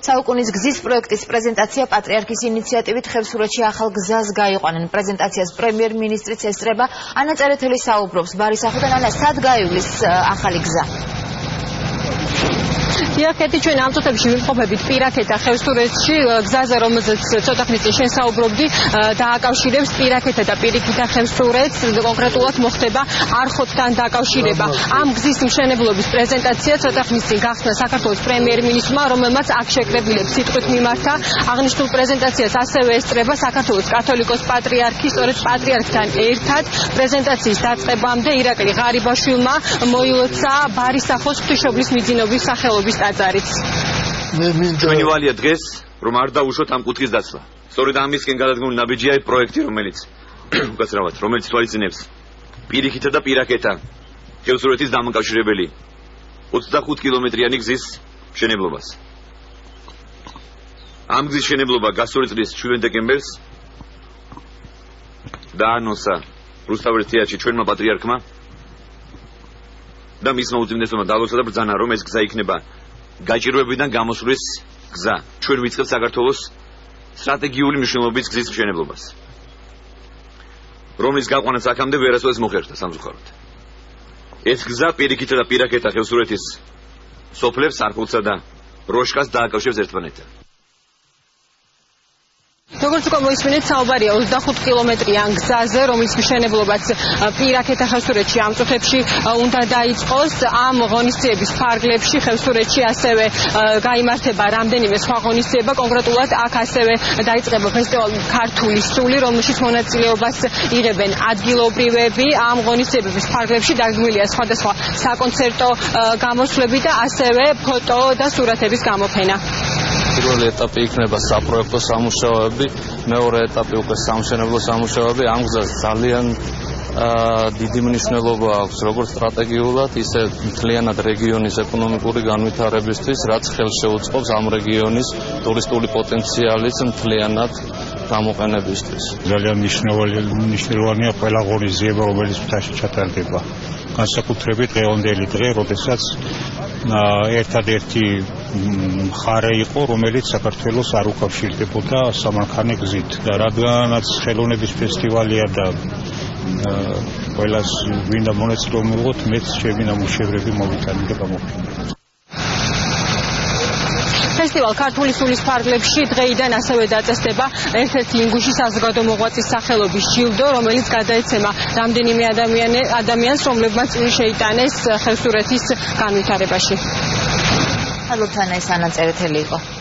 საუკუნის გზის პროექტის პრეზენტაცია პატრიარქის ინიციატივით ხევსურეთში ახალ გზას გაიყვანენ. პრეზენტაციას პრემიერ-მინისტრიც ესწრება. ანა წერეთელი საუბრობს ბარისახიდან. ანა, სად გაივლის ახალი გზა? Iaketi ჩვენ ამ წუთებში ვიმყოფებით პირაქეთა ხევსურეთში გზაზე, რომელზეც ცოტა ხნის წინ შენ საუბრობდი, დააკავშირებს პირაქეთა და პირიქითა ხევსურეთს, კონკრეტულად მოხდება არხოტთან დაკავშირება. ამ გზის მშენებლობის პრეზენტაცია ცოტა ხნის წინ გახსნა საქართველოს პრემიერ-მინისტრმა, რომელმაც აქ შეკრებილებს სიტყვით მიმართა. აღნიშნულ პრეზენტაციას ასევე ესწრება საქართველოს კათოლიკოს პატრიარქი, სწორედ პატრიარქთან ერთად პრეზენტაციის დაწყებამდე ირაკლი ღარიბაშვილმა მოილოცა ბარისახოს ღვთისმშობლის მიძინობის სახელობის ტაძარიც. ჩვენი ვალია დღეს რომ არ დაუშვოთ ამ კუთხის დაცვა. სწორედ ამისკენ გადადგმული ნაბიჯია პროექტი, რომელიც თვალისწინებს პირიქითა და პირაქეთა ხევსურეთის დამაკავშირებელი 25 კილომეტრიანი გზის მშენებლობას. ამ გზის მშენებლობა გასული წლის 7 დეკემბერს დაანონსა რუსთაველის თეატრში ჩვენმა პატრიარქმა და მისმა უძინესობა დალოცა და ბრძანა, რომ ეს გზა იქნება გაჭირვებიდან გამოსვლის გზა. ჩვენ ვიწყებთ საქართველოს სტრატეგიული მნიშვნელობის გზის მშენებლობას, რომლის გაყვანაც აქამდე ვერასოდეს მოხერხდა სამწუხაროდ. ეს გზა პირიქითა და პირაქეთა ხევსურეთის სოფლებს, არხულსა და როშკას დააკავშირებს ერთმანეთთან. როგორც უკვე მოისმინეთ, საუბარია 25 კილომეტრიან გზაზე, რომლის მშენებლობაც პირაქეთა ხევსურეთში ამ წუთებში უნდა დაიწყოს. ამ ღონისძიების ფარგლებში ხევსურეთში ასევე გაიმართება რამდენიმე სხვა ღონისძიება. კონკრეტულად აქ ასევე დაიწყება ფესტივალი ქართული სული, რომელშიც მონაწილეობას იღებენ ადგილობრივები. ამ ღონისძიებების ფარგლებში დაგეგმილია სხვადასხვა საკონცერტო გამოსვლები და ასევე ფოტო და სურათების გამოფენა. პირველი ეტაპი იქნება საპროექტო სამუშაოები, მეორე ეტაპი უკვე სამშენებლო სამუშაოები. ამ გზას ძალიან დიდი მნიშვნელობა აქვს როგორც სტრატეგიულად, ისე მთლიანად რეგიონის ეკონომიკური განვითარებისთვის, რაც ხელს შეუწყობს ამ რეგიონის ტურისტული პოტენციალის მთლიანად გამოყენებისთვის. ძალიან მნიშვნელოვანია ყველა ღონისძიება, რომელიც მთაში ჩატარდება. განსაკუთრებით დღევანდელი დღე, როდესაც ერთადერთი მხარე იყო, რომელიც საქართველოს არ უკავშირდებოდა სამანქანე გზით. და რადგანაც ხელოვნების ფესტივალია და ყველას ვინდა მონაწილეობა მიიღოთ, მეც ჩემი ნამუშევრები მოვიტანე და გამოფენე. ფესტივალ ქართული სულის ფარგლებში დღეიდან ასევე დაწესდება ერთ-ერთი ინგუშის საზოგადო მოღვაწის სახელობის ჯილდო, რომელიც გადაეცემა რამდენიმე ადამიანს, რომლებმაც წვლილი შეიტანეს ხევსურეთის განვითარებაში. ალბათ ანა ეს ანა წერეთელი იყო.